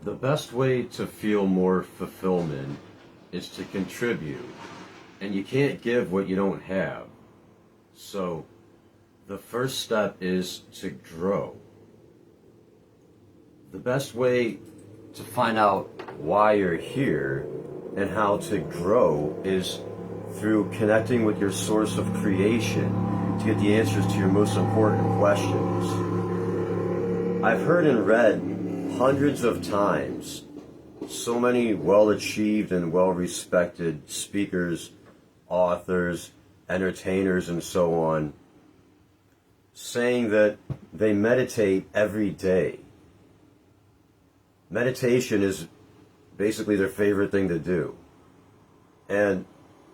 The best way to feel more fulfillment is to contribute, and you can't give what you don't have. So, the first step is to grow. The best way to find out why you're here and how to grow is through connecting with your source of creation to get the answers to your most important questions. I've heard and read hundreds of times so many well-achieved and well-respected speakers, authors, entertainers, and so on saying that they meditate every day. Meditation is basically their favorite thing to do. And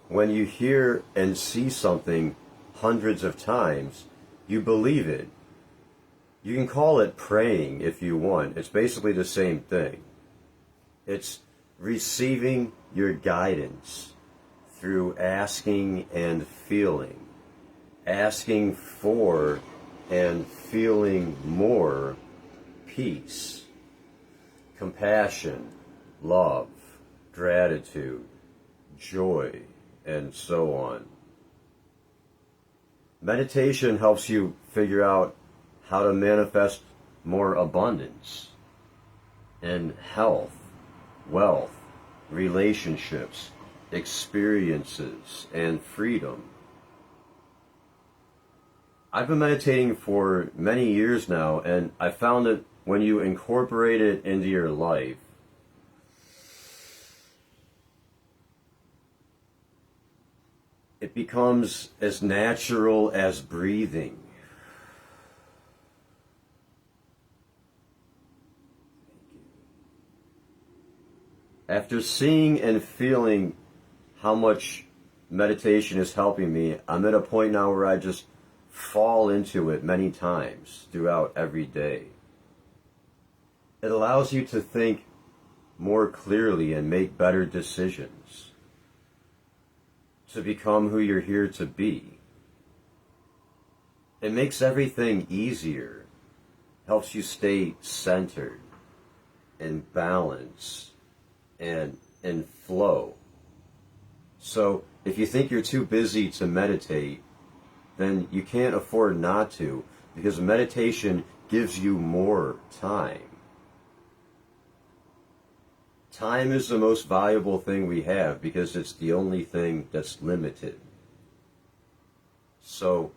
when you hear and see something hundreds of times, you believe it. You can call it praying if you want. It's basically the same thing. It's receiving your guidance through asking and feeling. Asking for and feeling more peace, compassion, love, gratitude, joy, and so on. Meditation helps you figure out how to manifest more abundance and health, wealth, relationships, experiences, and freedom. I've been meditating for many years now, and I found that when you incorporate it into your life, it becomes as natural as breathing. After seeing and feeling how much meditation is helping me, I'm at a point now where I just fall into it many times throughout every day. It allows you to think more clearly and make better decisions, to become who you're here to be. It makes everything easier, helps you stay centered and balanced and in flow. So if you think you're too busy to meditate, then you can't afford not to, because meditation gives you more time. Time is the most valuable thing we have because it's the only thing that's limited. So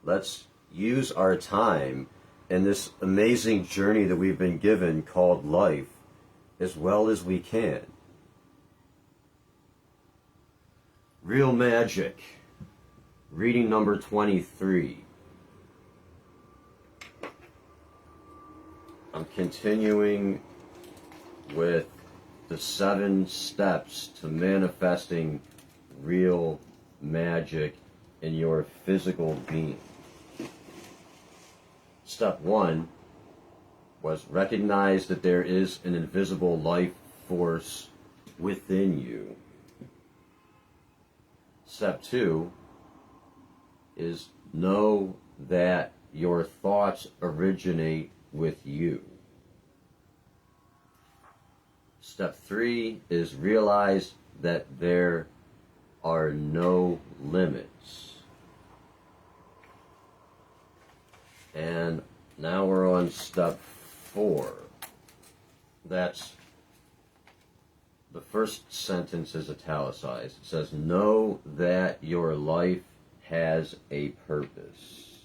let's use our time in this amazing journey that we've been given called life as well as we can. Real Magic, reading number 23. I'm continuing with the 7 steps to manifesting real magic in your physical being. Step 1 was recognize that there is an invisible life force within you. Step 2 is know that your thoughts originate with you. Step 3 is realize that there are no limits. And now we're on step 4. That's the first sentence is italicized. It says, know that your life has a purpose.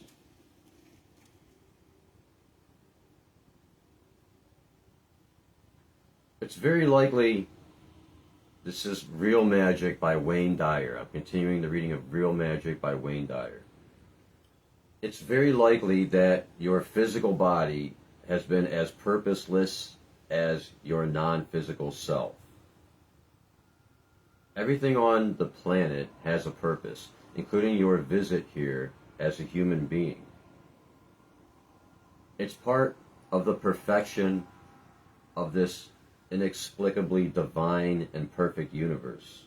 It's very likely, this is Real Magic by Wayne Dyer. I'm continuing the reading of Real Magic by Wayne Dyer. It's very likely that your physical body has been as purposeless as your non-physical self. Everything on the planet has a purpose, including your visit here as a human being. It's part of the perfection of this inexplicably divine and perfect universe.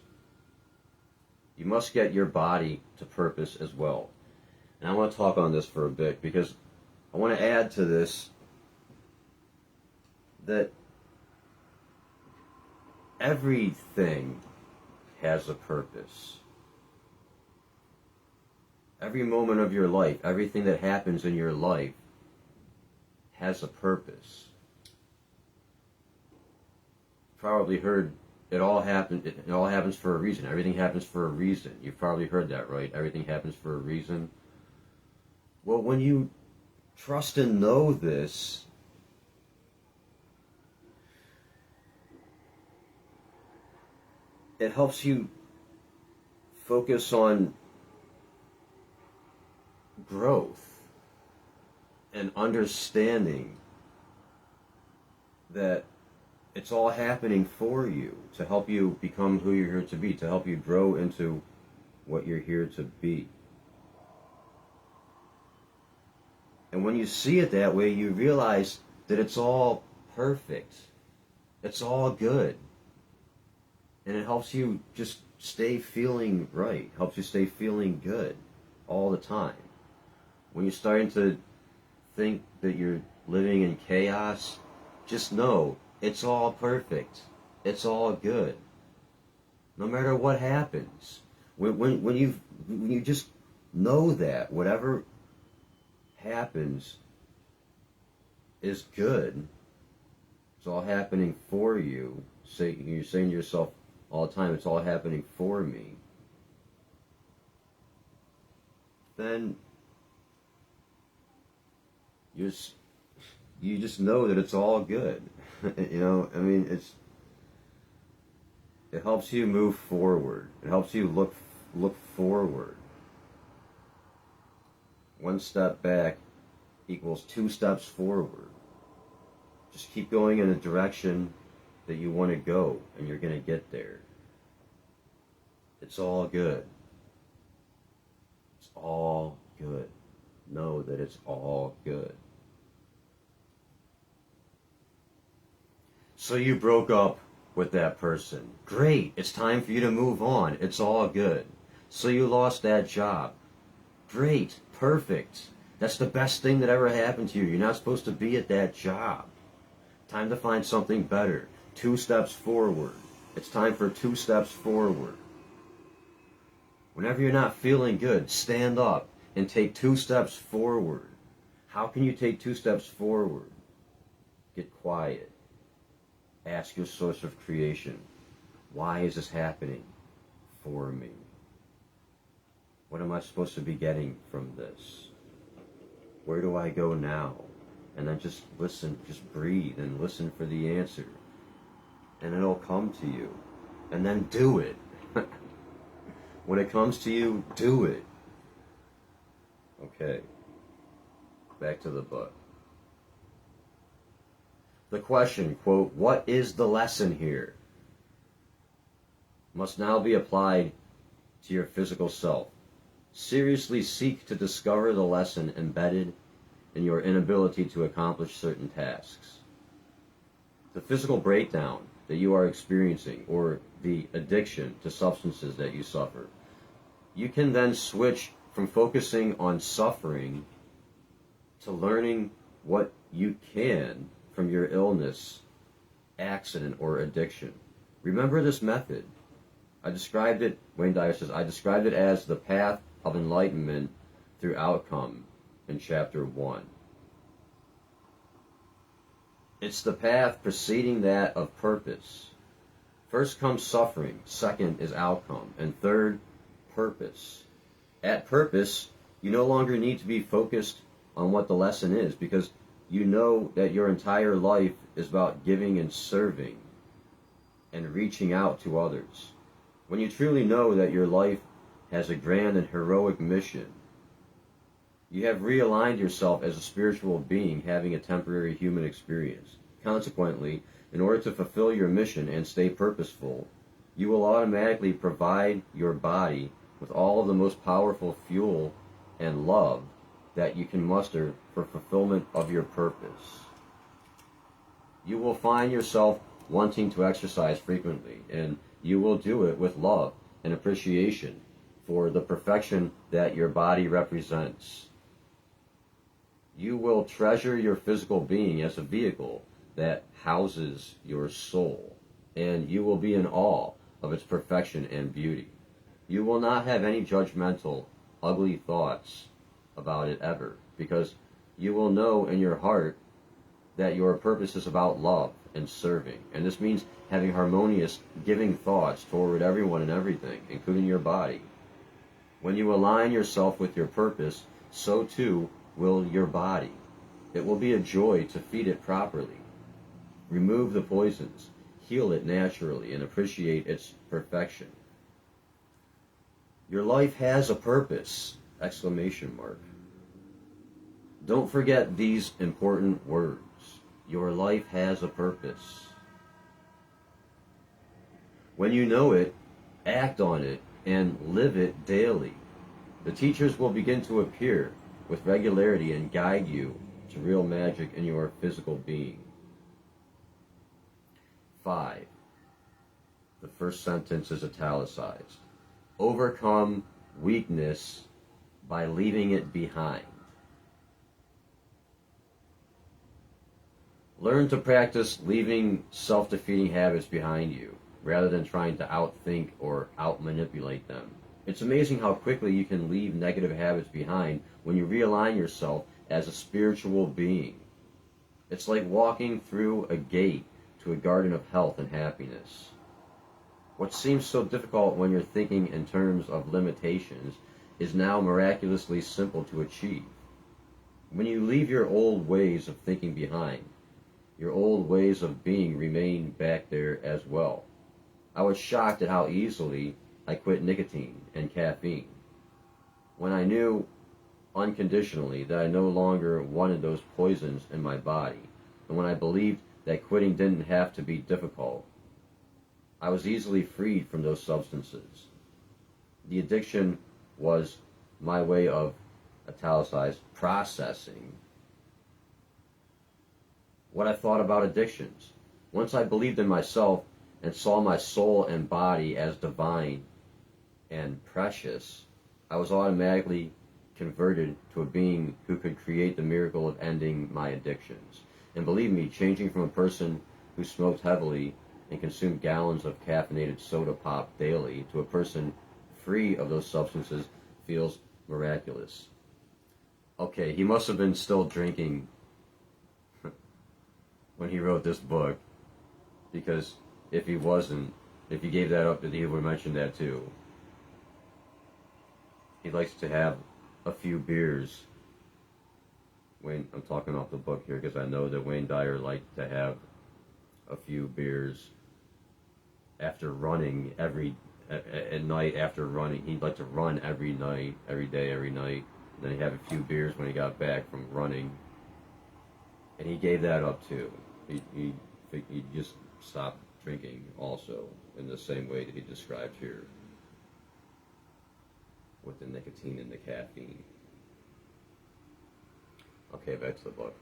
You must get your body to purpose as well. And I want to talk on this for a bit because I want to add to this that everything has a purpose. Every moment of your life, everything that happens in your life has a purpose. Probably heard it all happens for a reason. Everything happens for a reason. You've probably heard that, right? Everything happens for a reason. Well, when you trust and know this, it helps you focus on growth and understanding that it's all happening for you to help you become who you're here to be, to help you grow into what you're here to be. And when you see it that way, you realize that it's all perfect. It's all good. And it helps you just stay feeling right, helps you stay feeling good all the time. When you're starting to think that you're living in chaos, just know it's all perfect. It's all good. No matter what happens. When you just know that whatever happens is good, it's all happening for you. You're saying to yourself all the time, it's all happening for me. Then you just know that it's all good. You know, I mean, it helps you move forward. It helps you look forward. One step back equals 2 steps forward. Just keep going in a direction that you want to go, and you're going to get there. It's all good. It's all good. Know that it's all good. So you broke up with that person. Great. It's time for you to move on. It's all good. So you lost that job. Great. Perfect. That's the best thing that ever happened to you. You're not supposed to be at that job. Time to find something better. 2 steps forward. It's time for 2 steps forward. Whenever you're not feeling good, stand up and take 2 steps forward. How can you take 2 steps forward? Get quiet. Ask your source of creation, why is this happening for me? What am I supposed to be getting from this? Where do I go now? And then just listen, just breathe and listen for the answer. And it'll come to you. And then do it. When it comes to you, do it. Okay. Back to the book. The question, quote, what is the lesson here? Must now be applied to your physical self. Seriously seek to discover the lesson embedded in your inability to accomplish certain tasks. The physical breakdown that you are experiencing, or the addiction to substances that you suffer, you can then switch from focusing on suffering to learning what you can from your illness, accident, or addiction. Remember this method. I described it, Wayne Dyer says, I described it as the path of enlightenment through outcome in chapter 1. It's the path preceding that of purpose. First comes suffering, second is outcome, and third, purpose. At purpose, you no longer need to be focused on what the lesson is, because you know that your entire life is about giving and serving and reaching out to others. When you truly know that your life has a grand and heroic mission, you have realigned yourself as a spiritual being having a temporary human experience. Consequently, in order to fulfill your mission and stay purposeful, you will automatically provide your body with all of the most powerful fuel and love that you can muster for fulfillment of your purpose. You will find yourself wanting to exercise frequently, and you will do it with love and appreciation for the perfection that your body represents. You will treasure your physical being as a vehicle that houses your soul. and you will be in awe of its perfection and beauty. You will not have any judgmental, ugly thoughts about it ever, because you will know in your heart that your purpose is about love and serving. And this means having harmonious, giving thoughts toward everyone and everything, including your body. When you align yourself with your purpose, so too will your body. It will be a joy to feed it properly. Remove the poisons, heal it naturally, and appreciate its perfection. Your life has a purpose! Exclamation mark. Don't forget these important words. Your life has a purpose. When you know it, act on it and live it daily. The teachers will begin to appear with regularity and guide you to real magic in your physical being. 5. The first sentence is italicized. Overcome weakness by leaving it behind. Learn to practice leaving self-defeating habits behind you, rather than trying to outthink or outmanipulate them. It's amazing how quickly you can leave negative habits behind when you realign yourself as a spiritual being. It's like walking through a gate to a garden of health and happiness. What seems so difficult when you're thinking in terms of limitations is now miraculously simple to achieve. When you leave your old ways of thinking behind, your old ways of being remain back there as well. I was shocked at how easily I quit nicotine and caffeine. When I knew unconditionally that I no longer wanted those poisons in my body, and when I believed that quitting didn't have to be difficult, I was easily freed from those substances. The addiction was my way of, italicized, processing what I thought about addictions. Once I believed in myself and saw my soul and body as divine and precious, I was automatically converted to a being who could create the miracle of ending my addictions. And believe me, changing from a person who smoked heavily and consumed gallons of caffeinated soda pop daily to a person free of those substances feels miraculous. Okay, he must have been still drinking when he wrote this book, because if he wasn't, if he gave that up, he would have mentioned that too. He likes to have a few beers. Wayne, I'm talking off the book here because I know that Wayne Dyer liked to have a few beers after running at night after running. He'd like to run every night, every day, every night. Then he'd have a few beers when he got back from running. And he gave that up too. He just stopped drinking also in the same way that he described here with the nicotine and the caffeine. Okay, back to the book.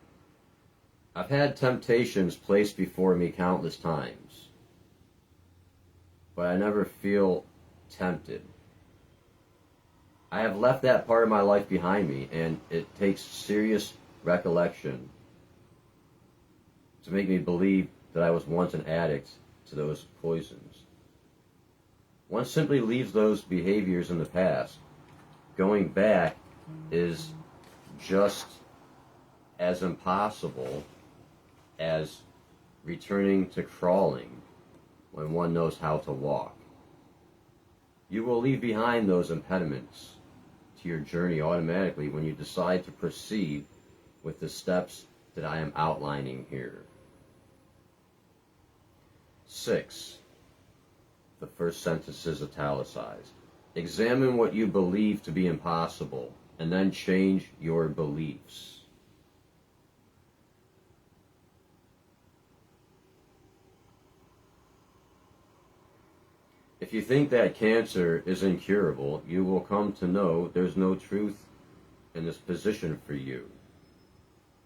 I've had temptations placed before me countless times, but I never feel tempted. I have left that part of my life behind me, and it takes serious recollection to make me believe that I was once an addict to those poisons. One simply leaves those behaviors in the past. Going back is just as impossible as returning to crawling when one knows how to walk. You will leave behind those impediments to your journey automatically when you decide to proceed with the steps that I am outlining here. 6. The first sentence is italicized. Examine what you believe to be impossible, and then change your beliefs. If you think that cancer is incurable, you will come to know there's no truth in this position for you.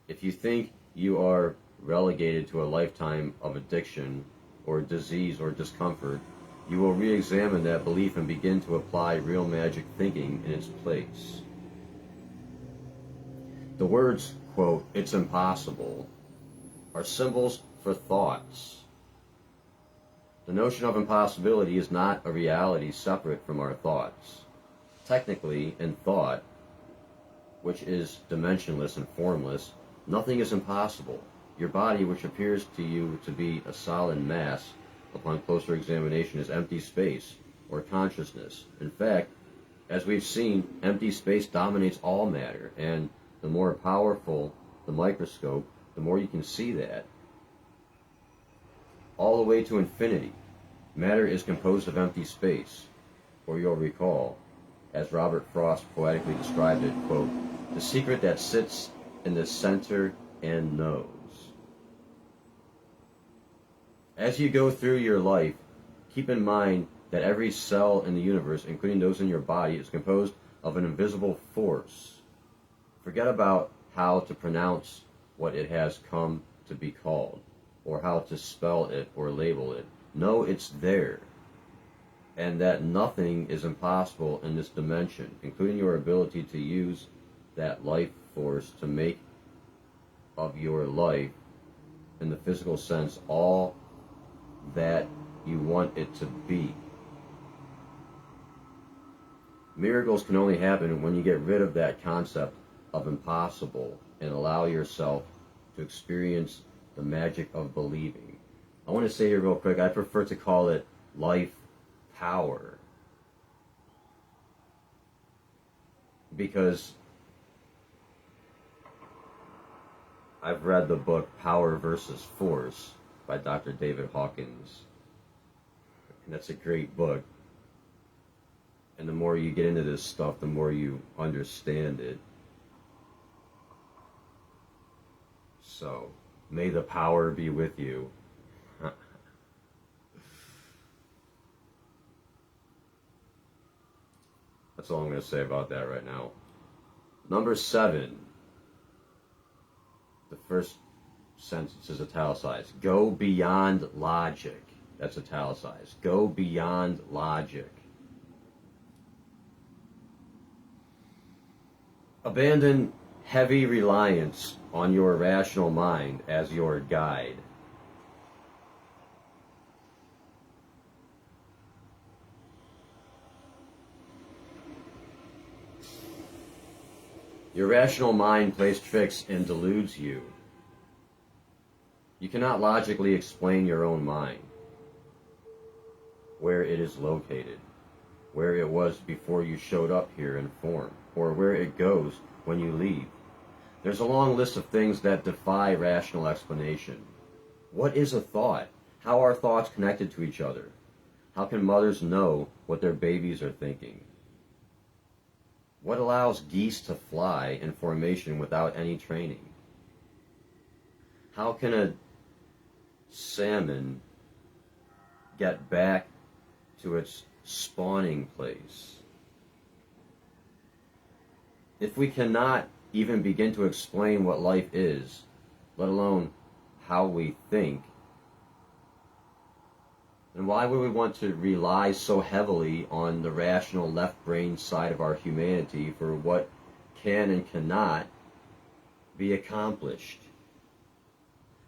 If you think you are relegated to a lifetime of addiction or disease or discomfort, you will re-examine that belief and begin to apply real magic thinking in its place. The words, quote, "it's impossible," are symbols for thoughts. The notion of impossibility is not a reality separate from our thoughts. Technically, in thought, which is dimensionless and formless, nothing is impossible. Your body, which appears to you to be a solid mass, upon closer examination is empty space, or consciousness. In fact, as we've seen, empty space dominates all matter, and the more powerful the microscope, the more you can see that. All the way to infinity, matter is composed of empty space, or you'll recall, as Robert Frost poetically described it, quote, the secret that sits in the center and knows. As you go through your life, keep in mind that every cell in the universe, including those in your body, is composed of an invisible force. Forget about how to pronounce what it has come to be called, or how to spell it or label it. Know it's there, and that nothing is impossible in this dimension, including your ability to use that life force to make of your life, in the physical sense, all that you want it to be. Miracles can only happen when you get rid of that concept of impossible and allow yourself to experience the magic of believing. I want to say here real quick, I prefer to call it life power, because I've read the book Power versus Force by Dr. David Hawkins, and that's a great book. And the more you get into this stuff, the more you understand it. So, may the power be with you. That's all I'm going to say about that right now. Number 7. The first sentence is italicized. Go beyond logic. That's italicized. Go beyond logic. Abandon heavy reliance on your rational mind as your guide. Your rational mind plays tricks and deludes you. You cannot logically explain your own mind, where it is located, where it was before you showed up here in form, or where it goes when you leave. There's a long list of things that defy rational explanation. What is a thought? How are thoughts connected to each other? How can mothers know what their babies are thinking? What allows geese to fly in formation without any training? How can a salmon get back to its spawning place? If we cannot even begin to explain what life is, let alone how we think, then why would we want to rely so heavily on the rational left brain side of our humanity for what can and cannot be accomplished?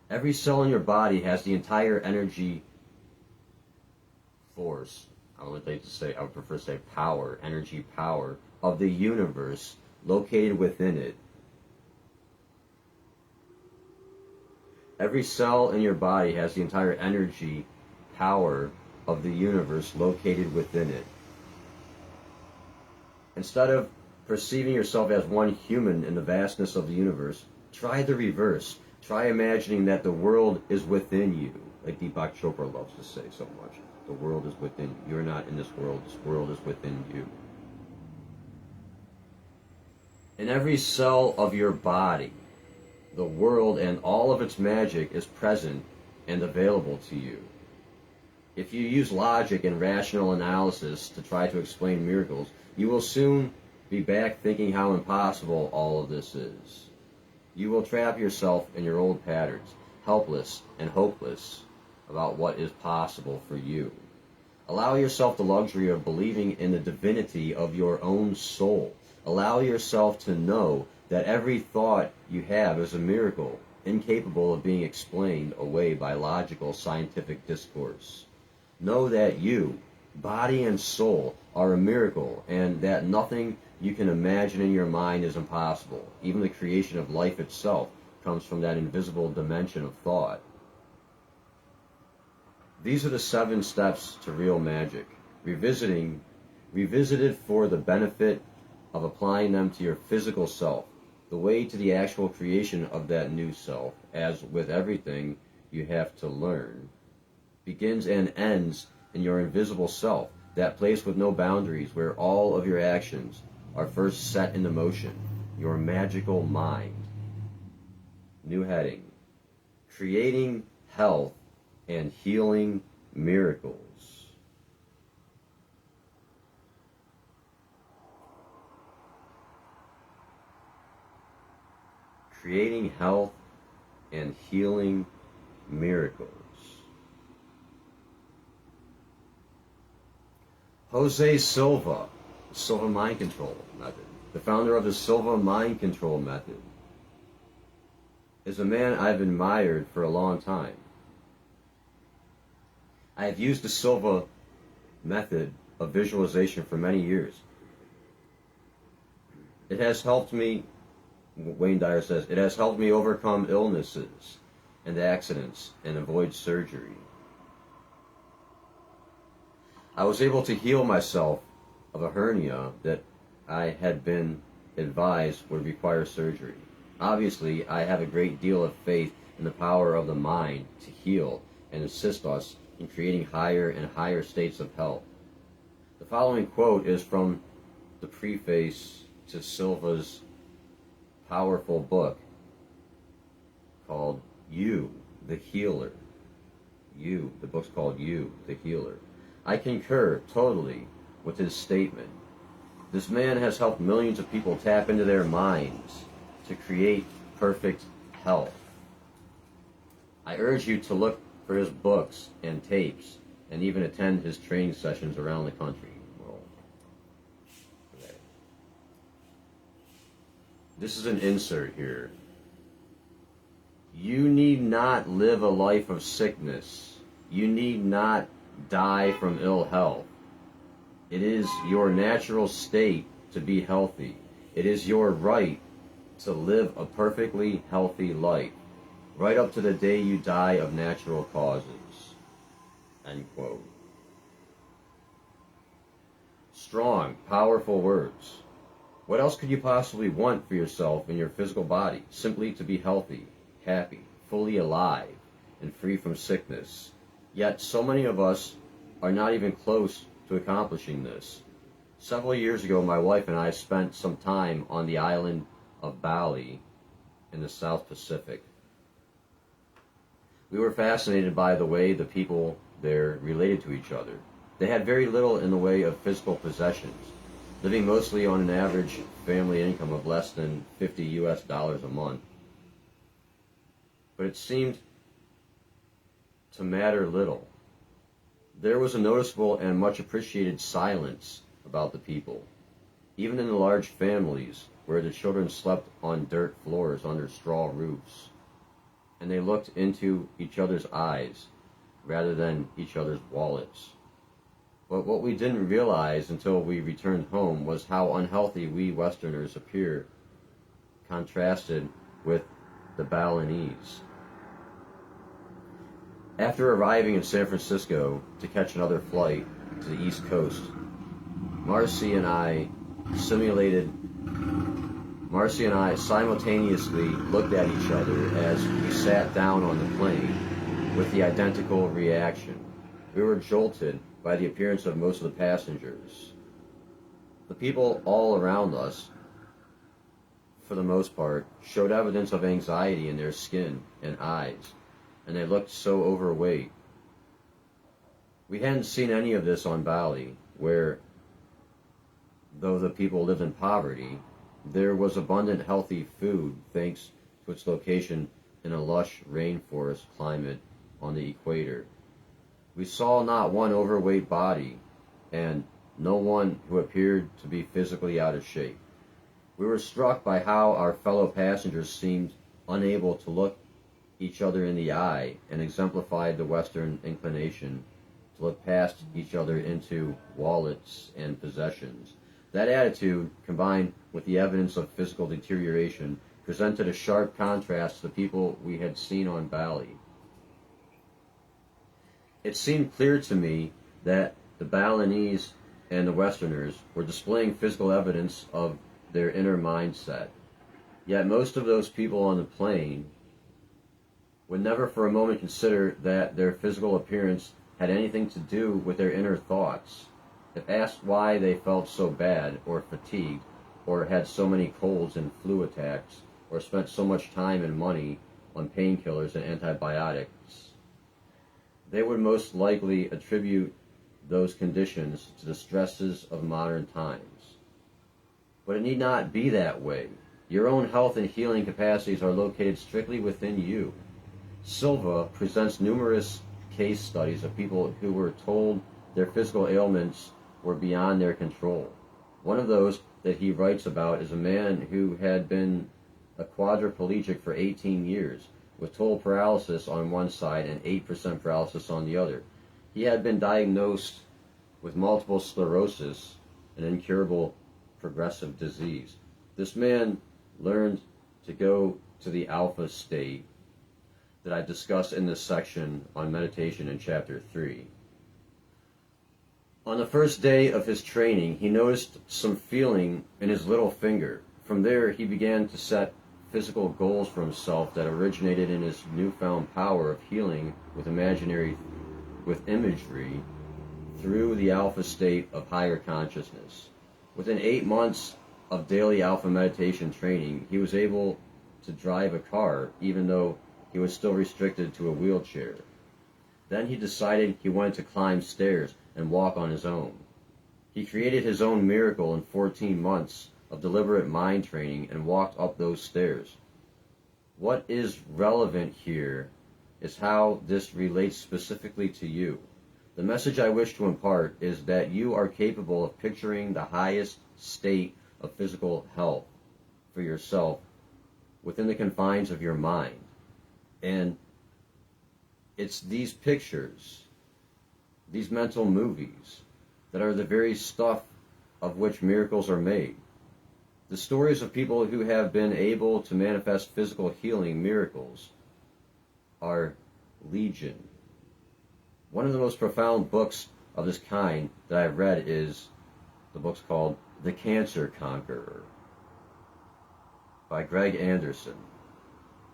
Every cell in your body has the entire energy force, I would prefer to say power, energy power of the universe located within it. Every cell in your body has the entire energy power of the universe located within it. Instead of perceiving yourself as one human in the vastness of the universe, try the reverse. Try imagining that the world is within you, like Deepak Chopra loves to say so much. The world is within you. You're not in this world is within you. In every cell of your body, the world and all of its magic is present and available to you. If you use logic and rational analysis to try to explain miracles, you will soon be back thinking how impossible all of this is. You will trap yourself in your old patterns, helpless and hopeless about what is possible for you. Allow yourself the luxury of believing in the divinity of your own soul. Allow yourself to know that every thought you have is a miracle, incapable of being explained away by logical scientific discourse. Know that you, body and soul, are a miracle, and that nothing you can imagine in your mind is impossible. Even the creation of life itself comes from that invisible dimension of thought. These are the 7 steps to real magic, revisited for the benefit of applying them to your physical self. The way to the actual creation of that new self, as with everything you have to learn, begins and ends in your invisible self, that place with no boundaries where all of your actions are first set into motion, your magical mind. New heading: Creating Health and Healing Miracles. Creating health and healing miracles. Jose Silva, the Silva Mind Control Method, the founder of the Silva Mind Control Method, is a man I've admired for a long time. I have used the Silva method of visualization for many years. It has helped me, Wayne Dyer says, it has helped me overcome illnesses and accidents and avoid surgery. I was able to heal myself of a hernia that I had been advised would require surgery. Obviously, I have a great deal of faith in the power of the mind to heal and assist us in creating higher and higher states of health. The following quote is from the preface to Silva's powerful book called You, the Healer. You, the book's called You, the Healer. I concur totally with his statement. This man has helped millions of people tap into their minds to create perfect health. I urge you to look for his books and tapes and even attend his training sessions around the country. Okay. This is an insert here. You need not live a life of sickness. You need not die from ill health. It is your natural state to be healthy. It is your right to live a perfectly healthy life, right up to the day you die of natural causes. End quote. Strong, powerful words. What else could you possibly want for yourself in your physical body? Simply to be healthy, happy, fully alive, and free from sickness. Yet so many of us are not even close to accomplishing this. Several years ago, my wife and I spent some time on the island of Bali in the South Pacific. We were fascinated by the way the people there related to each other. They had very little in the way of physical possessions, living mostly on an average family income of less than $50 a month. But it seemed to matter little. There was a noticeable and much appreciated silence about the people, even in the large families where the children slept on dirt floors under straw roofs, and they looked into each other's eyes rather than each other's wallets. But what we didn't realize until we returned home was how unhealthy we Westerners appear, contrasted with the Balinese. After arriving in San Francisco to catch another flight to the East Coast, Marcy and I simultaneously looked at each other as we sat down on the plane with the identical reaction. We were jolted by the appearance of most of the passengers. The people all around us, for the most part, showed evidence of anxiety in their skin and eyes, and they looked so overweight. We hadn't seen any of this on Bali, where, though the people lived in poverty, there was abundant healthy food thanks to its location in a lush rainforest climate on the equator. We saw not one overweight body and no one who appeared to be physically out of shape. We were struck by how our fellow passengers seemed unable to look each other in the eye and exemplified the Western inclination to look past each other into wallets and possessions. That attitude, combined with the evidence of physical deterioration, presented a sharp contrast to the people we had seen on Bali. It seemed clear to me that the Balinese and the Westerners were displaying physical evidence of their inner mindset. Yet most of those people on the plane would never for a moment consider that their physical appearance had anything to do with their inner thoughts. If asked why they felt so bad, or fatigued, or had so many colds and flu attacks, or spent so much time and money on painkillers and antibiotics, they would most likely attribute those conditions to the stresses of modern times. But it need not be that way. Your own health and healing capacities are located strictly within you. Silva presents numerous case studies of people who were told their physical ailments were beyond their control. One of those that he writes about is a man who had been a quadriplegic for 18 years, with total paralysis on one side and 8% paralysis on the other. He had been diagnosed with multiple sclerosis, an incurable progressive disease. This man learned to go to the alpha state that I discussed in this section on meditation in chapter 3. On the first day of his training, he noticed some feeling in his little finger. From there, he began to set physical goals for himself that originated in his newfound power of healing with imagery through the alpha state of higher consciousness. Within 8 months of daily alpha meditation training, he was able to drive a car, even though he was still restricted to a wheelchair. Then he decided he wanted to climb stairs and walk on his own. He created his own miracle in 14 months of deliberate mind training and walked up those stairs. What is relevant here is how this relates specifically to you. The message I wish to impart is that you are capable of picturing the highest state of physical health for yourself within the confines of your mind. And it's these pictures, these mental movies, that are the very stuff of which miracles are made. The stories of people who have been able to manifest physical healing miracles are legion. One of the most profound books of this kind that I've read is the book's called The Cancer Conqueror by Greg Anderson.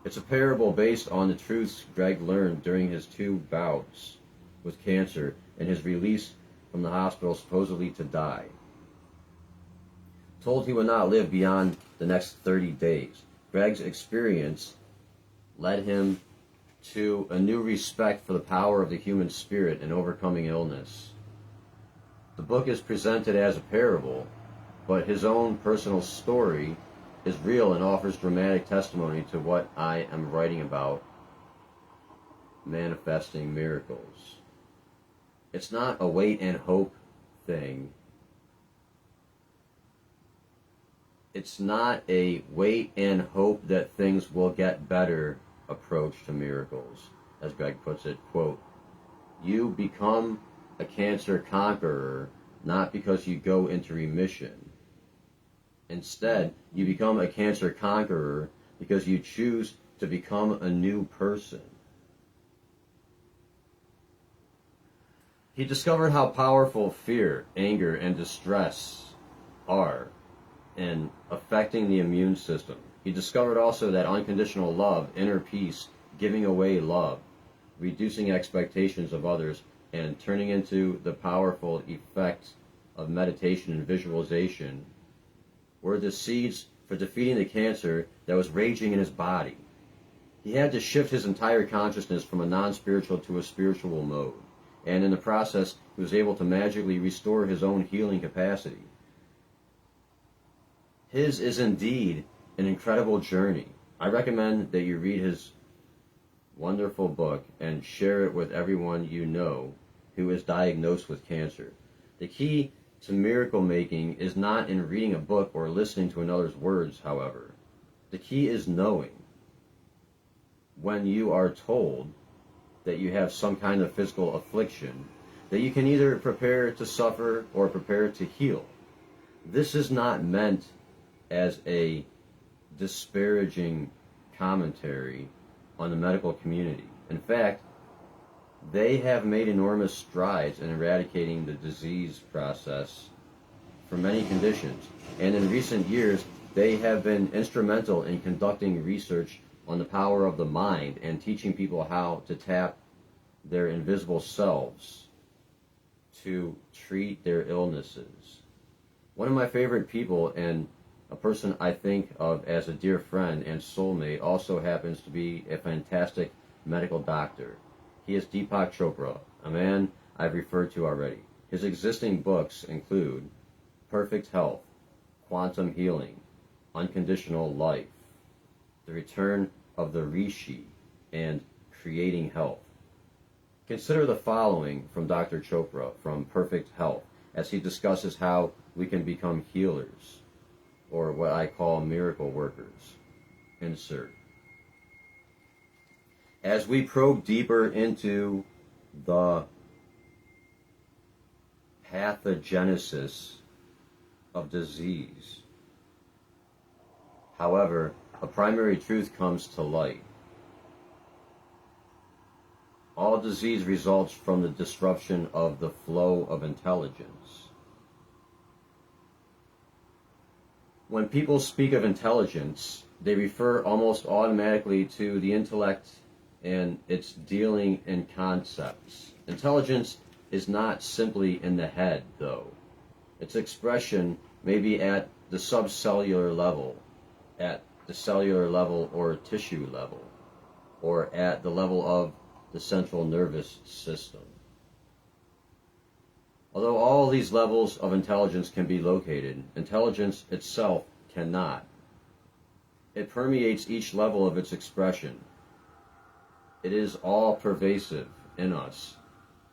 It's a parable based on the truths Greg learned during his 2 bouts with cancer and his release from the hospital supposedly to die. Told he would not live beyond the next 30 days. Greg's experience led him to a new respect for the power of the human spirit in overcoming illness. The book is presented as a parable, but his own personal story is real and offers dramatic testimony to what I am writing about, manifesting miracles. It's not a wait and hope thing. It's not a wait and hope that things will get better approach to miracles. As Greg puts it, quote, "You become a cancer conqueror not because you go into remission. Instead, you become a cancer conqueror because you choose to become a new person." He discovered how powerful fear, anger, and distress are in affecting the immune system. He discovered also that unconditional love, inner peace, giving away love, reducing expectations of others, and turning into the powerful effects of meditation and visualization were the seeds for defeating the cancer that was raging in his body. He had to shift his entire consciousness from a non-spiritual to a spiritual mode, and in the process, he was able to magically restore his own healing capacity. His is indeed an incredible journey. I recommend that you read his wonderful book and share it with everyone you know who is diagnosed with cancer. The key to miracle making is not in reading a book or listening to another's words, however. The key is knowing when you are told that you have some kind of physical affliction, that you can either prepare to suffer or prepare to heal. This is not meant as a disparaging commentary on the medical community. In fact, they have made enormous strides in eradicating the disease process for many conditions, and in recent years they have been instrumental in conducting research on the power of the mind and teaching people how to tap their invisible selves to treat their illnesses. One of my favorite people, and a person I think of as a dear friend and soulmate, also happens to be a fantastic medical doctor. He is Deepak Chopra, a man I've referred to already. His existing books include Perfect Health, Quantum Healing, Unconditional Life, The Return of the Rishi, and Creating Health. Consider the following from Dr. Chopra from Perfect Health as he discusses how we can become healers, or what I call miracle workers. Insert. As we probe deeper into the pathogenesis of disease, however, a primary truth comes to light. All disease results from the disruption of the flow of intelligence. When people speak of intelligence, they refer almost automatically to the intellect and its dealing in concepts. Intelligence is not simply in the head, though. Its expression may be at the subcellular level, at the cellular level or tissue level, or at the level of the central nervous system. Although all these levels of intelligence can be located, intelligence itself cannot. It permeates each level of its expression. It is all-pervasive in us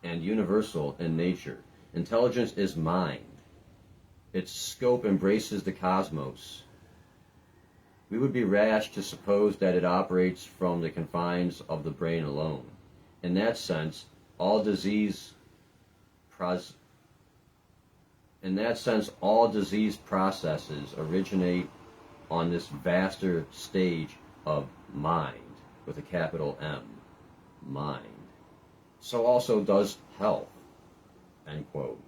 and universal in nature. Intelligence is mind. Its scope embraces the cosmos. We would be rash to suppose that it operates from the confines of the brain alone. In that sense, all disease processes originate on this vaster stage of mind, with a capital M, mind. So also does health, end quote.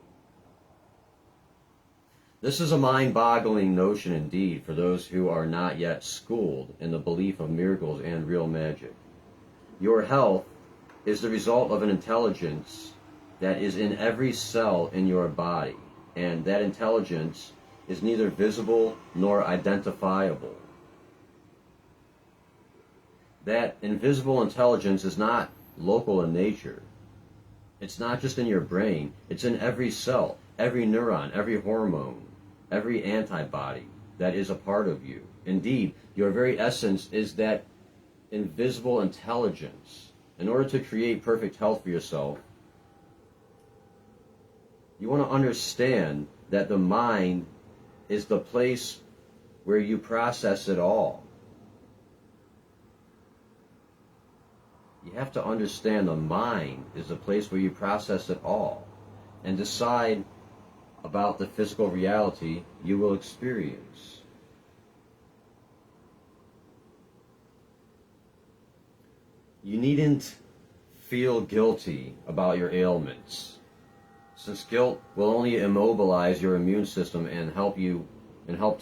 This is a mind-boggling notion indeed for those who are not yet schooled in the belief of miracles and real magic. Your health is the result of an intelligence that is in every cell in your body, and that intelligence is neither visible nor identifiable. That invisible intelligence is not local in nature. It's not just in your brain, it's in every cell, every neuron, every hormone, every antibody that is a part of you. Indeed, your very essence is that invisible intelligence. In order to create perfect health for yourself, you want to understand that the mind is the place where you process it all. You have to understand the mind is the place where you process it all and decide about the physical reality you will experience. You needn't feel guilty about your ailments, since guilt will only immobilize your immune system and help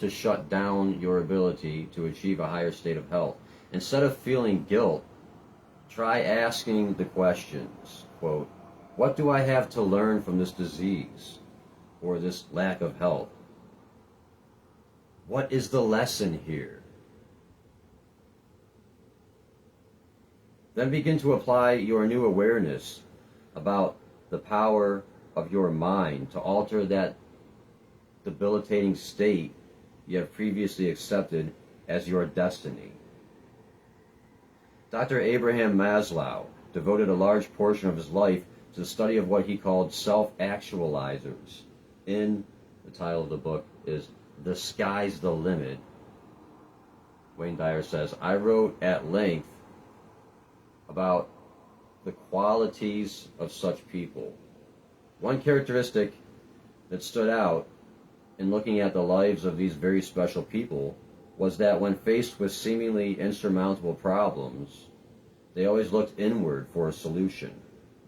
to shut down your ability to achieve a higher state of health. Instead of feeling guilt, try asking the questions, quote, what do I have to learn from this disease or this lack of health? What is the lesson here? Then begin to apply your new awareness about the power of your mind to alter that debilitating state you have previously accepted as your destiny. Dr. Abraham Maslow devoted a large portion of his life to the study of what he called self-actualizers. In the title of the book is The Sky's the Limit. Wayne Dyer says, I wrote at length about the qualities of such people. One characteristic that stood out in looking at the lives of these very special people was that when faced with seemingly insurmountable problems, they always looked inward for a solution.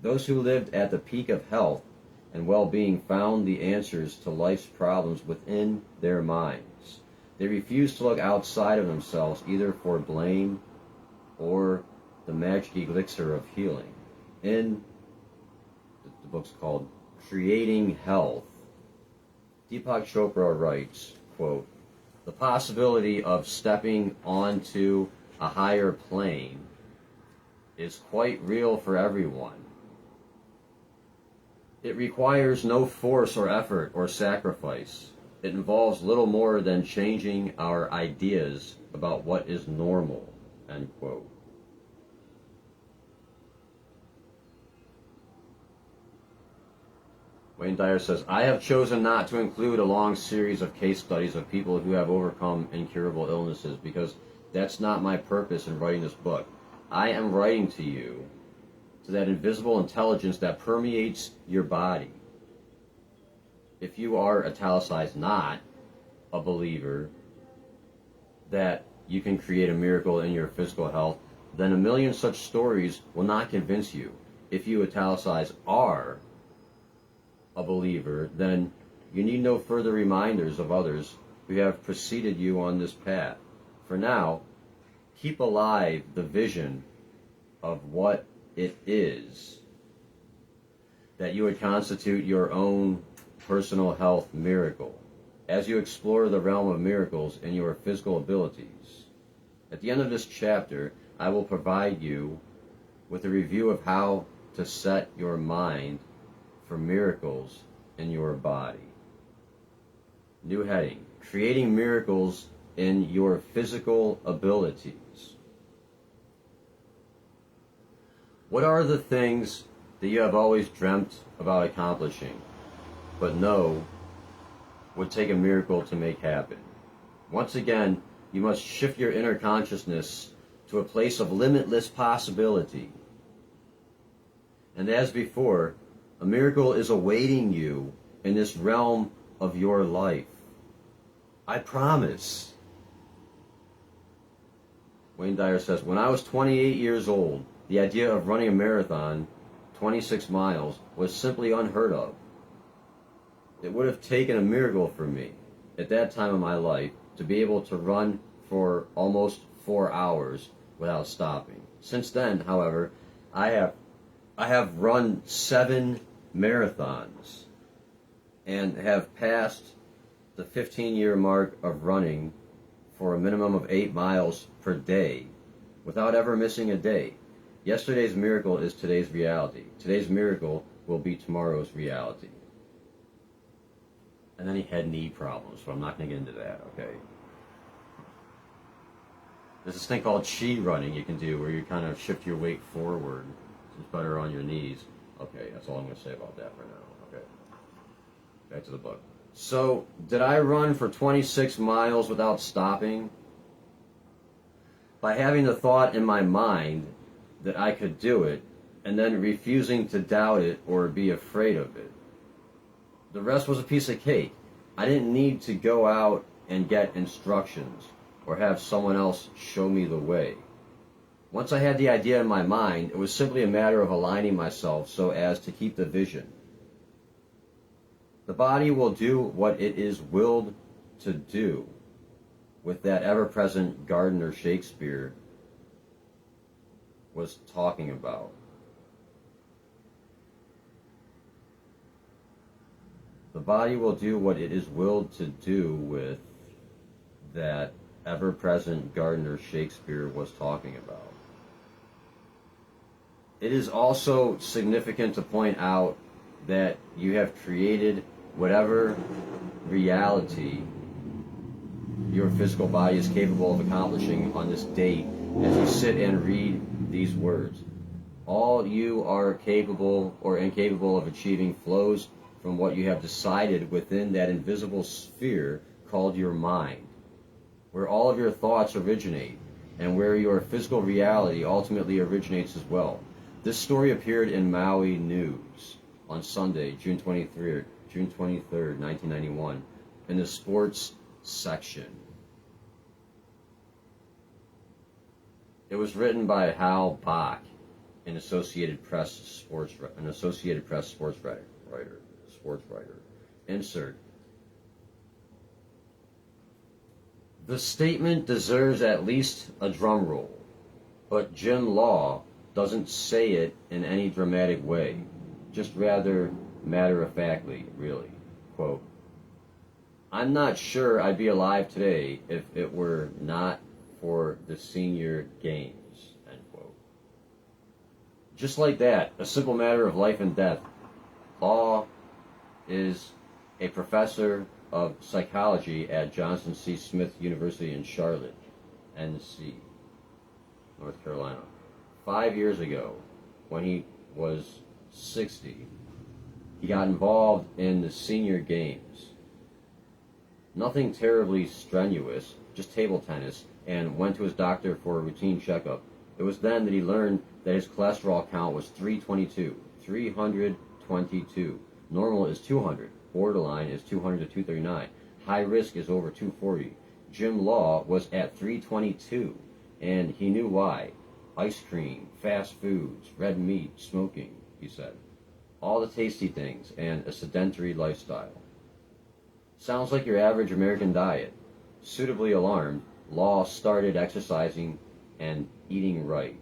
Those who lived at the peak of health and well-being found the answers to life's problems within their minds. They refused to look outside of themselves either for blame or the magic elixir of healing. In the book's called Creating Health, Deepak Chopra writes, quote, "The possibility of stepping onto a higher plane is quite real for everyone. It requires no force or effort or sacrifice. It involves little more than changing our ideas about what is normal," end quote. Wayne Dyer says, "I have chosen not to include a long series of case studies of people who have overcome incurable illnesses because that's not my purpose in writing this book. I am writing to you, to that invisible intelligence that permeates your body. If you are, italicized, not a believer that you can create a miracle in your physical health, then a million such stories will not convince you. If you, italicize, are a believer, then you need no further reminders of others who have preceded you on this path. For now, keep alive the vision of what it is that you would constitute your own personal health miracle as you explore the realm of miracles in your physical abilities. At the end of this chapter, I will provide you with a review of how to set your mind for miracles in your body." New heading, Creating Miracles in Your Physical Abilities. What are the things that you have always dreamt about accomplishing, but know would take a miracle to make happen? Once again, you must shift your inner consciousness to a place of limitless possibility. And as before, a miracle is awaiting you in this realm of your life. I promise. Wayne Dyer says, "When I was 28 years old, the idea of running a marathon, 26 miles, was simply unheard of. It would have taken a miracle for me at that time of my life to be able to run for almost 4 hours without stopping. Since then, however, I have run 7 marathons and have passed the 15-year mark of running for a minimum of 8 miles per day without ever missing a day. Yesterday's miracle is today's reality. Today's miracle will be tomorrow's reality." And then he had knee problems, but I'm not going to get into that, okay? There's this thing called chi running you can do where you kind of shift your weight forward. It's better on your knees. Okay, that's all I'm going to say about that for now. Okay. Back to the book. So, did I run for 26 miles without stopping? By having the thought in my mind that I could do it, and then refusing to doubt it or be afraid of it. The rest was a piece of cake. I didn't need to go out and get instructions or have someone else show me the way. Once I had the idea in my mind, it was simply a matter of aligning myself so as to keep the vision. The body will do what it is willed to do, with that ever-present Gardner Shakespeare was talking about. The body will do what it is willed to do with that ever-present Gardner Shakespeare was talking about. It is also significant to point out that you have created whatever reality your physical body is capable of accomplishing on this date as you sit and read these words. All you are capable or incapable of achieving flows from what you have decided within that invisible sphere called your mind, where all of your thoughts originate and where your physical reality ultimately originates as well. This story appeared in Maui News. on Sunday, June 23rd, 1991, in the sports section. It was written by Hal Bach, an Associated Press sports writer. Insert. The statement deserves at least a drum roll, but Jim Law doesn't say it in any dramatic way, just rather matter-of-factly, really. Quote, I'm not sure I'd be alive today if it were not for the senior games, end quote. Just like that, a simple matter of life and death. Law is a professor of psychology at Johnson C. Smith University in Charlotte, NC, North Carolina. 5 years ago, when he was 60, he got involved in the senior games. Nothing terribly strenuous, just table tennis, and went to his doctor for a routine checkup. It was then that he learned that his cholesterol count was 322. 322. Normal is 200. Borderline is 200 to 239. High risk is over 240. Jim Law was at 322, and he knew why. Ice cream, fast foods, red meat, smoking, he said. All the tasty things, and a sedentary lifestyle. Sounds like your average American diet. Suitably alarmed, Law started exercising and eating right.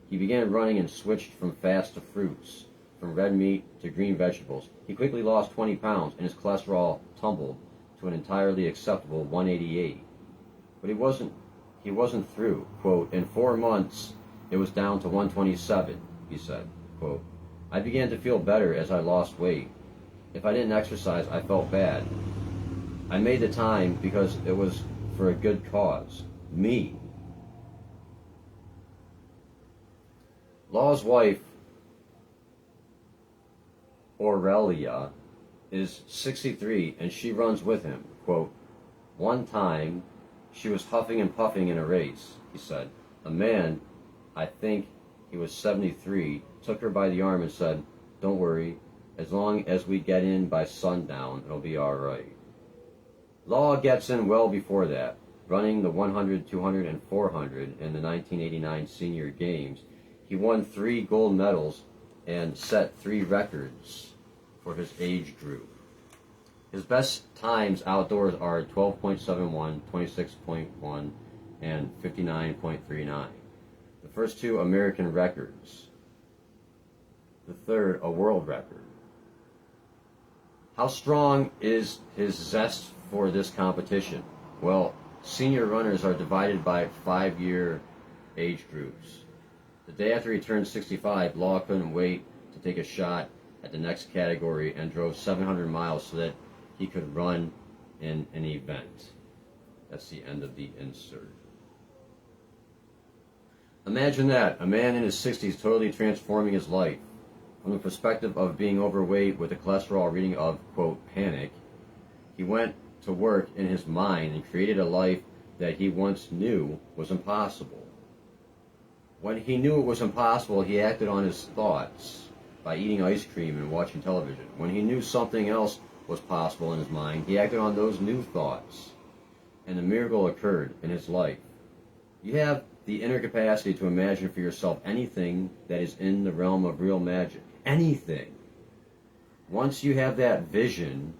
He began running and switched from fats to fruits, from red meat to green vegetables. He quickly lost 20 pounds, and his cholesterol tumbled to an entirely acceptable 188. But he wasn't through. Quote, in 4 months, it was down to 127, he said. Quote, I began to feel better as I lost weight. If I didn't exercise, I felt bad. I made the time because it was for a good cause. Me. Law's wife, Aurelia, is 63, and she runs with him. Quote, one time, she was huffing and puffing in a race, he said. A man, I think he was 73, took her by the arm and said, don't worry, as long as we get in by sundown, it'll be all right. Law gets in well before that, running the 100, 200, and 400 in the 1989 Senior Games. He won 3 gold medals and set 3 records for his age group. His best times outdoors are 12.71, 26.1, and 59.39. The first 2 American records. The third, a world record. How strong is his zest for this competition? Well, senior runners are divided by 5-year age groups. The day after he turned 65, Law couldn't wait to take a shot at the next category and drove 700 miles so that he could run in an event. That's the end of the insert. Imagine that, a man in his 60s totally transforming his life. From the perspective of being overweight with a cholesterol reading of, quote, panic, he went to work in his mind and created a life that he once knew was impossible. When he knew it was impossible, he acted on his thoughts by eating ice cream and watching television. When he knew something else was possible in his mind, he acted on those new thoughts, and a miracle occurred in his life. You have the inner capacity to imagine for yourself anything that is in the realm of real magic. Anything. Once you have that vision,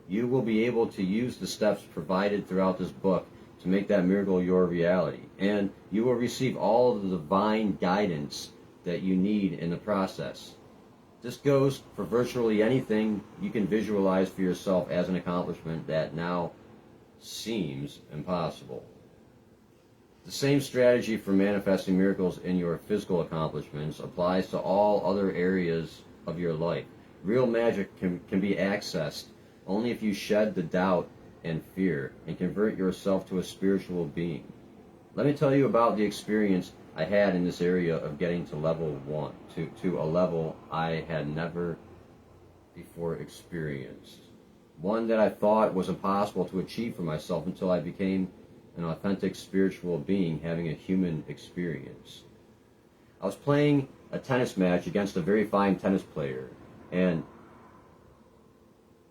you will be able to use the steps provided throughout this book to make that miracle your reality. And you will receive all of the divine guidance that you need in the process. This goes for virtually anything you can visualize for yourself as an accomplishment that now seems impossible. The same strategy for manifesting miracles in your physical accomplishments applies to all other areas of your life. Real magic can be accessed only if you shed the doubt and fear and convert yourself to a spiritual being. Let me tell you about the experience I had in this area of getting to level 1, to a level I had never before experienced. One that I thought was impossible to achieve for myself until I became an authentic spiritual being having a human experience. I was playing a tennis match against a very fine tennis player, and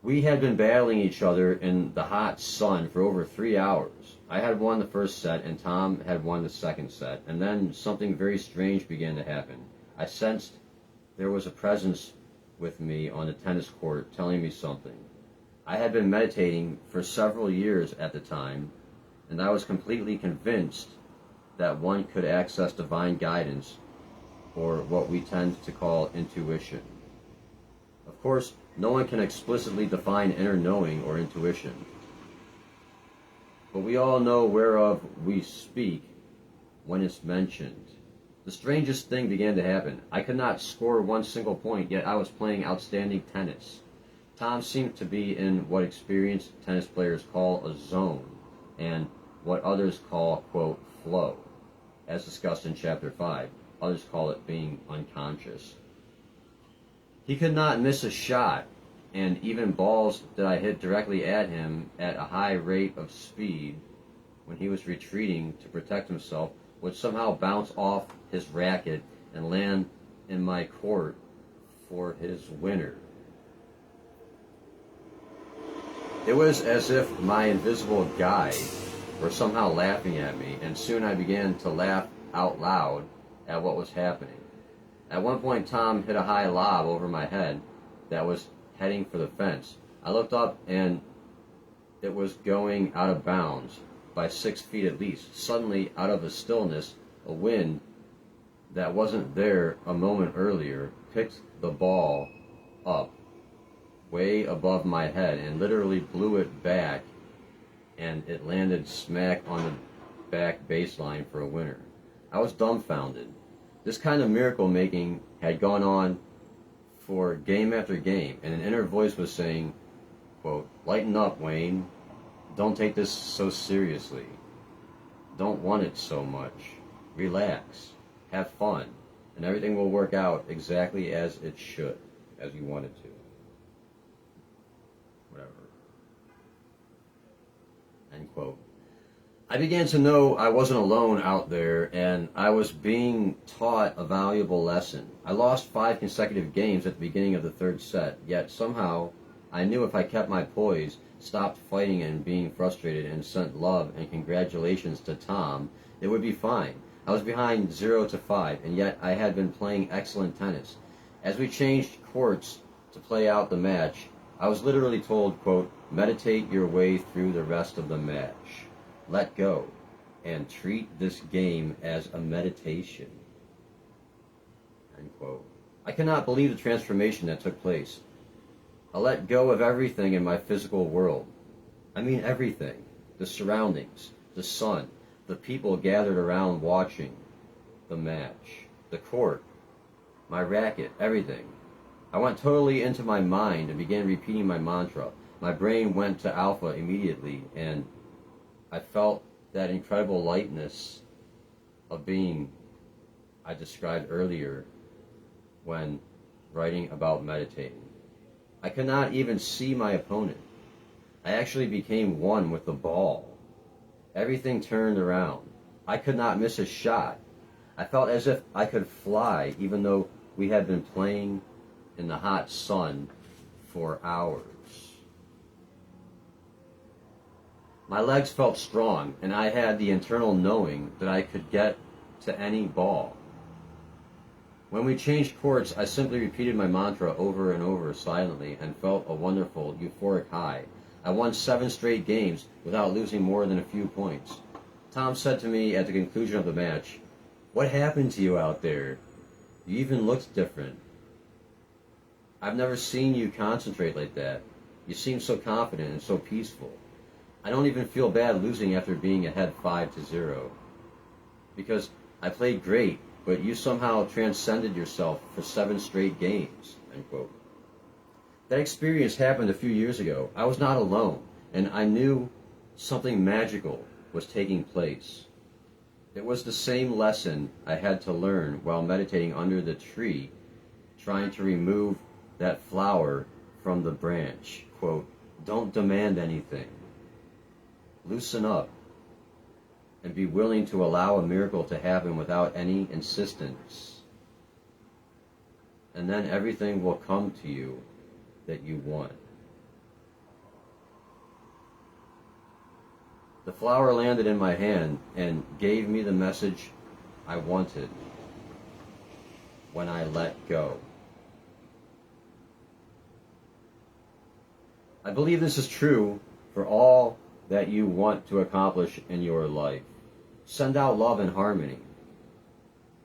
We had been battling each other in the hot sun for over 3 hours. I had won the first set, and Tom had won the second set, and then something very strange began to happen. I sensed there was a presence with me on the tennis court telling me something. I had been meditating for several years at the time, and I was completely convinced that one could access divine guidance, or what we tend to call intuition. Of course, no one can explicitly define inner knowing or intuition, but we all know whereof we speak when it's mentioned. The strangest thing began to happen. I could not score one single point, yet I was playing outstanding tennis. Tom seemed to be in what experienced tennis players call a zone, and what others call, quote, flow, as discussed in Chapter 5. Others call it being unconscious. He could not miss a shot, and even balls that I hit directly at him at a high rate of speed when he was retreating to protect himself would somehow bounce off his racket and land in my court for his winner. It was as if my invisible guide were somehow laughing at me, and soon I began to laugh out loud at what was happening. At one point, Tom hit a high lob over my head that was heading for the fence. I looked up, and it was going out of bounds by 6 feet at least. Suddenly, out of the stillness, a wind that wasn't there a moment earlier picked the ball up way above my head and literally blew it back, and it landed smack on the back baseline for a winner. I was dumbfounded. This kind of miracle making had gone on for game after game, and an inner voice was saying, quote, lighten up, Wayne. Don't take this so seriously. Don't want it so much. Relax. Have fun. And everything will work out exactly as it should, as you want it to. Whatever. End quote. I began to know I wasn't alone out there, and I was being taught a valuable lesson. I lost 5 consecutive games at the beginning of the third set, yet somehow I knew if I kept my poise, stopped fighting and being frustrated, and sent love and congratulations to Tom, it would be fine. I was behind 0-5, and yet I had been playing excellent tennis. As we changed courts to play out the match, I was literally told, quote, meditate your way through the rest of the match. Let go, and treat this game as a meditation. End quote. I cannot believe the transformation that took place. I let go of everything in my physical world. I mean everything. The surroundings, the sun, the people gathered around watching the match, the court, my racket, everything. I went totally into my mind and began repeating my mantra. My brain went to alpha immediately, and I felt that incredible lightness of being I described earlier when writing about meditating. I could not even see my opponent. I actually became one with the ball. Everything turned around. I could not miss a shot. I felt as if I could fly, even though we had been playing in the hot sun for hours. My legs felt strong, and I had the internal knowing that I could get to any ball. When we changed courts, I simply repeated my mantra over and over silently and felt a wonderful, euphoric high. I won 7 straight games without losing more than a few points. Tom said to me at the conclusion of the match, what happened to you out there? You even looked different. I've never seen you concentrate like that. You seem so confident and so peaceful. I don't even feel bad losing after being ahead 5-0. Because I played great, but you somehow transcended yourself for 7 straight games. End quote. That experience happened a few years ago. I was not alone, and I knew something magical was taking place. It was the same lesson I had to learn while meditating under the tree, trying to remove that flower from the branch. Quote, don't demand anything. Loosen up and be willing to allow a miracle to happen without any insistence. And then everything will come to you that you want. The flower landed in my hand and gave me the message I wanted when I let go. I believe this is true for all that you want to accomplish in your life. Send out love and harmony.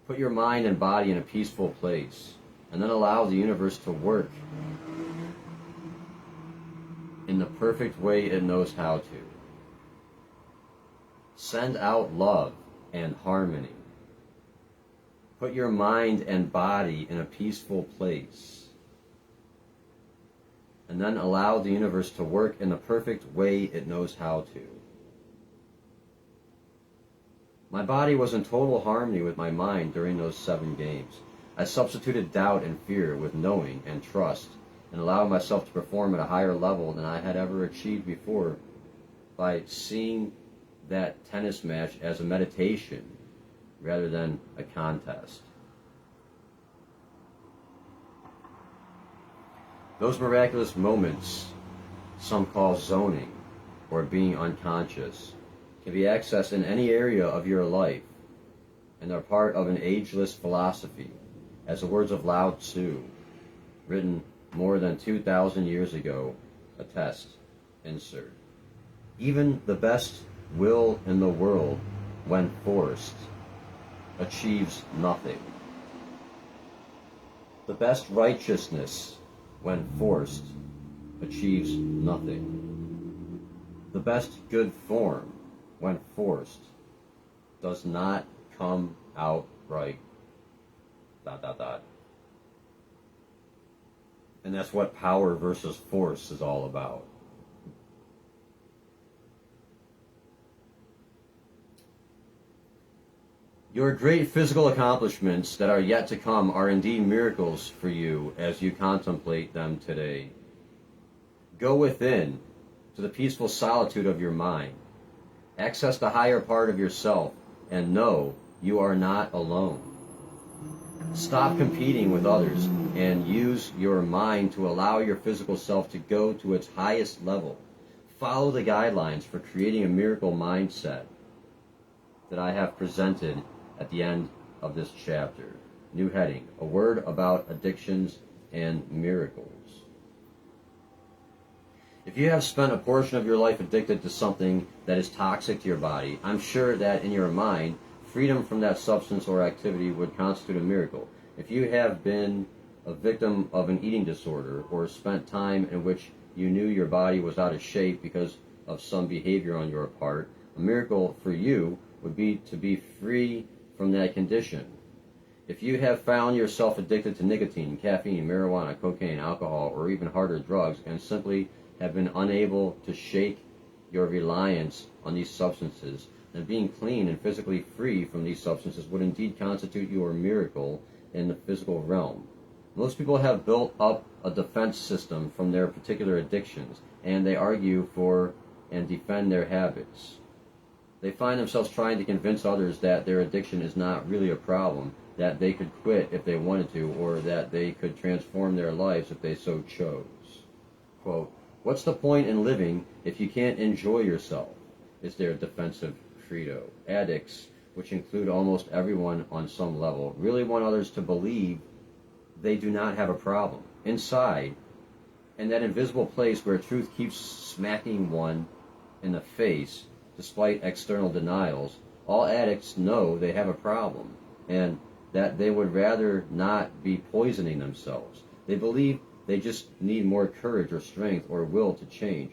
Put your mind and body in a peaceful place, and then allow the universe to work in the perfect way it knows how to. Send out love and harmony. Put your mind and body in a peaceful place, and then allow the universe to work in the perfect way it knows how to. My body was in total harmony with my mind during those 7 games. I substituted doubt and fear with knowing and trust, and allowed myself to perform at a higher level than I had ever achieved before by seeing that tennis match as a meditation rather than a contest. Those miraculous moments, some call zoning or being unconscious, can be accessed in any area of your life, and are part of an ageless philosophy, as the words of Lao Tzu, written more than 2,000 years ago, attest. Insert. Even the best will in the world, when forced, achieves nothing. The best righteousness, when forced, achieves nothing. The best good form, when forced, does not come out right. ... And that's what power versus force is all about. Your great physical accomplishments that are yet to come are indeed miracles for you as you contemplate them today. Go within to the peaceful solitude of your mind. Access the higher part of yourself and know you are not alone. Stop competing with others and use your mind to allow your physical self to go to its highest level. Follow the guidelines for creating a miracle mindset that I have presented at the end of this chapter. New heading, a word about addictions and miracles. If you have spent a portion of your life addicted to something that is toxic to your body, I'm sure that in your mind, freedom from that substance or activity would constitute a miracle. If you have been a victim of an eating disorder or spent time in which you knew your body was out of shape because of some behavior on your part, a miracle for you would be to be free from that condition. If you have found yourself addicted to nicotine, caffeine, marijuana, cocaine, alcohol, or even harder drugs, and simply have been unable to shake your reliance on these substances, then being clean and physically free from these substances would indeed constitute your miracle in the physical realm. Most people have built up a defense system from their particular addictions, and they argue for and defend their habits. They find themselves trying to convince others that their addiction is not really a problem, that they could quit if they wanted to, or that they could transform their lives if they so chose. Quote, "What's the point in living if you can't enjoy yourself?" is their defensive credo. Addicts, which include almost everyone on some level, really want others to believe they do not have a problem. Inside, in that invisible place where truth keeps smacking one in the face, despite external denials, all addicts know they have a problem, and that they would rather not be poisoning themselves. They believe they just need more courage or strength or will to change.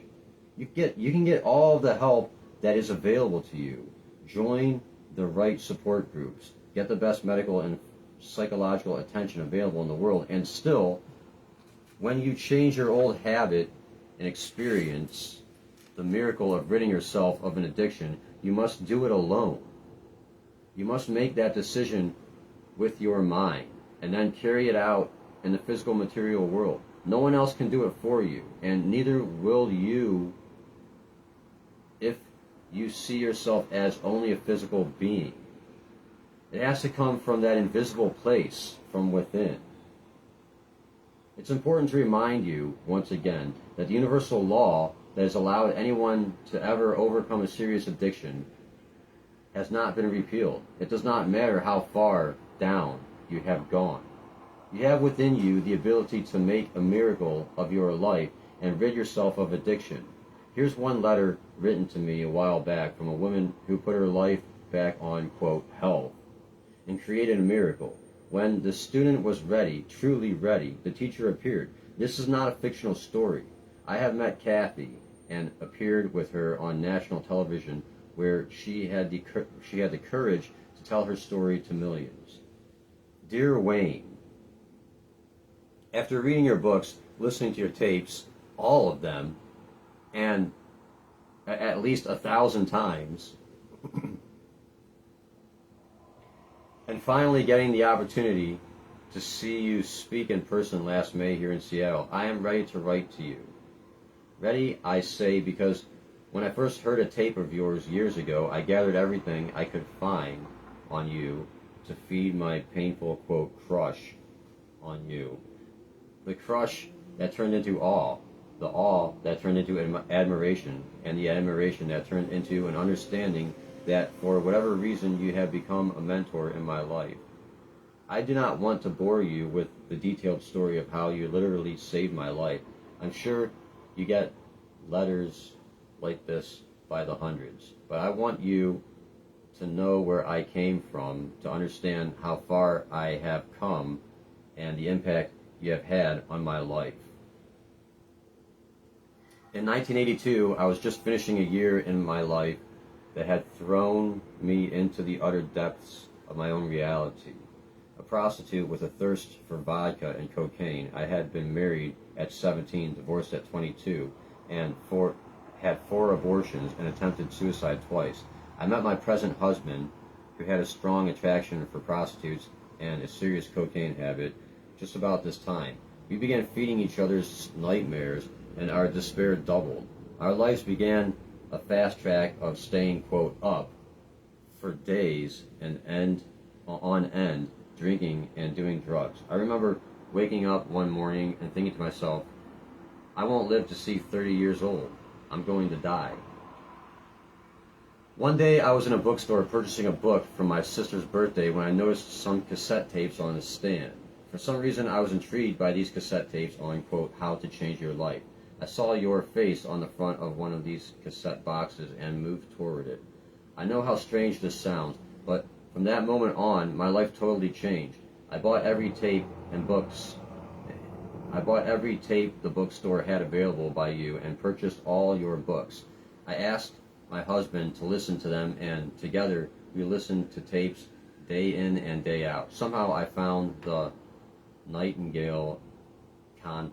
You can get all the help that is available to you. Join the right support groups. Get the best medical and psychological attention available in the world. And still, when you change your old habit and experience the miracle of ridding yourself of an addiction, you must do it alone. You must make that decision with your mind and then carry it out in the physical material world. No one else can do it for you, and neither will you if you see yourself as only a physical being. It has to come from that invisible place from within. It's important to remind you, once again, that the universal law that has allowed anyone to ever overcome a serious addiction has not been repealed. It does not matter how far down you have gone. You have within you the ability to make a miracle of your life and rid yourself of addiction. Here's one letter written to me a while back from a woman who put her life back on, quote, health and created a miracle. When the student was ready, truly ready, the teacher appeared. This is not a fictional story. I have met Kathy and appeared with her on national television where she had the courage to tell her story to millions. Dear Wayne, after reading your books, listening to your tapes, all of them, and at least 1,000 times, and finally getting the opportunity to see you speak in person last May here in Seattle, I am ready to write to you. Ready, I say, because when I first heard a tape of yours years ago, I gathered everything I could find on you to feed my painful, quote, crush on you. The crush that turned into awe, the awe that turned into admiration, and the admiration that turned into an understanding that for whatever reason you have become a mentor in my life. I do not want to bore you with the detailed story of how you literally saved my life. I'm sure you get letters like this by the hundreds, but I want you to know where I came from, to understand how far I have come and the impact you have had on my life. In 1982, I was just finishing a year in my life that had thrown me into the utter depths of my own reality. A prostitute with a thirst for vodka and cocaine, I had been married at 17, divorced at 22, and had 4 abortions and attempted suicide twice. I met my present husband, who had a strong attraction for prostitutes and a serious cocaine habit, just about this time. We began feeding each other's nightmares, and our despair doubled. Our lives began a fast track of staying, quote, up for days and on end, drinking and doing drugs. I remember waking up one morning and thinking to myself, I won't live to see 30 years old. I'm going to die. One day I was in a bookstore purchasing a book for my sister's birthday when I noticed some cassette tapes on the stand. For some reason I was intrigued by these cassette tapes on, quote, How to Change Your Life. I saw your face on the front of one of these cassette boxes and moved toward it. I know how strange this sounds, but from that moment on, my life totally changed. I bought every tape the bookstore had available by you and purchased all your books. I asked my husband to listen to them, and together we listened to tapes day in and day out. Somehow I found the Nightingale /Conant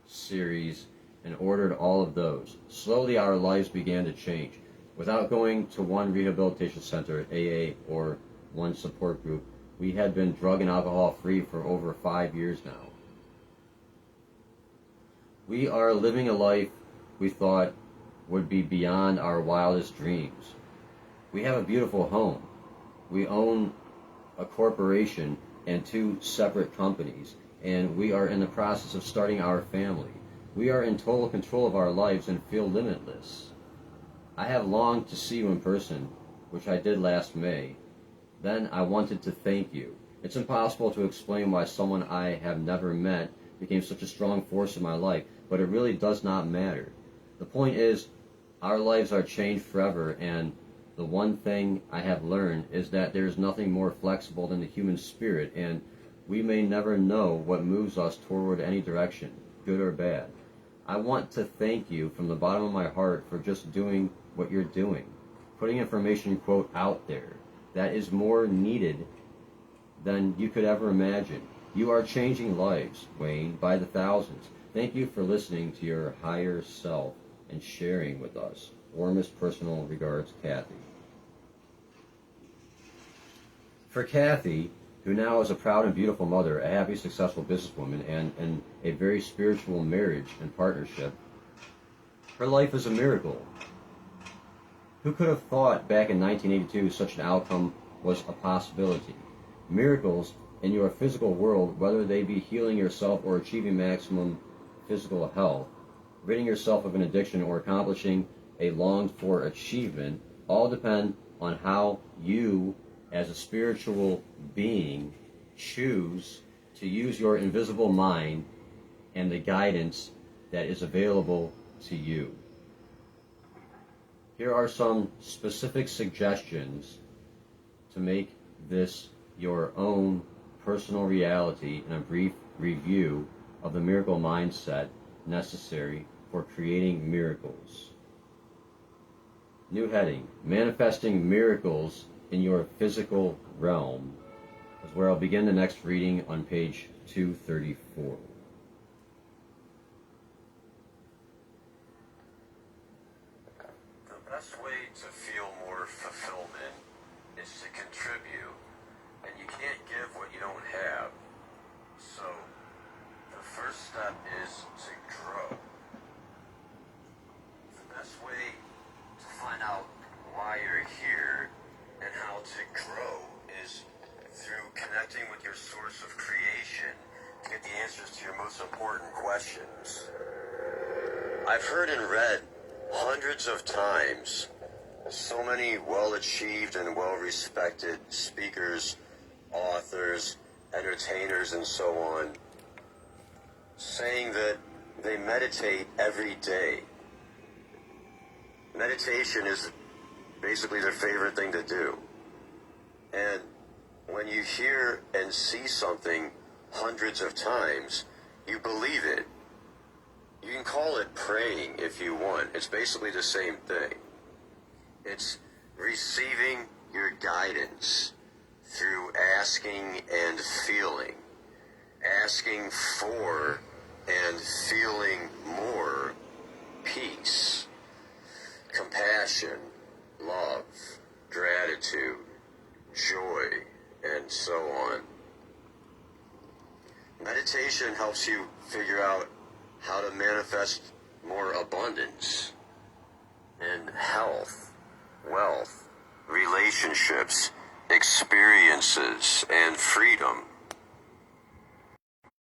series and ordered all of those. Slowly our lives began to change. Without going to one rehabilitation center, AA, or one support group, we had been drug and alcohol free for over 5 years now. We are living a life we thought would be beyond our wildest dreams. We have a beautiful home. We own a corporation and 2 separate companies, and we are in the process of starting our family. We are in total control of our lives and feel limitless. I have longed to see you in person, which I did last May. Then I wanted to thank you. It's impossible to explain why someone I have never met became such a strong force in my life, but it really does not matter. The point is, our lives are changed forever, and the one thing I have learned is that there is nothing more flexible than the human spirit, and we may never know what moves us toward any direction, good or bad. I want to thank you from the bottom of my heart for just doing what you're doing, putting information, quote, out there that is more needed than you could ever imagine. You are changing lives, Wayne, by the thousands. Thank you for listening to your higher self and sharing with us. Warmest personal regards, Kathy. For Kathy, who now is a proud and beautiful mother, a happy, successful businesswoman, and in a very spiritual marriage and partnership, her life is a miracle. Who could have thought back in 1982 such an outcome was a possibility? Miracles in your physical world, whether they be healing yourself or achieving maximum physical health, ridding yourself of an addiction or accomplishing a longed for achievement, all depend on how you, as a spiritual being, choose to use your invisible mind and the guidance that is available to you. Here are some specific suggestions to make this your own personal reality and a brief review of the miracle mindset necessary for creating miracles. New heading, Manifesting Miracles in Your Physical Realm, is where I'll begin the next reading on page 234. The best way to feel more fulfillment is to contribute, and you can't give what you don't have. So, the first step is to grow. The best way to find out why you're here and how to grow is through connecting with your source of creation to get the answers to your most important questions. I've heard and read hundreds of times so many well-achieved and well-respected speakers, authors, entertainers, and so on, saying that they meditate every day. Meditation is basically their favorite thing to do. And when you hear and see something hundreds of times, you believe it. You can call it praying if you want. It's basically the same thing. It's receiving your guidance through asking and feeling. Asking for and feeling more peace, compassion, love, gratitude, joy, and so on. Meditation helps you figure out how to manifest more abundance and health, wealth, relationships, experiences, and freedom.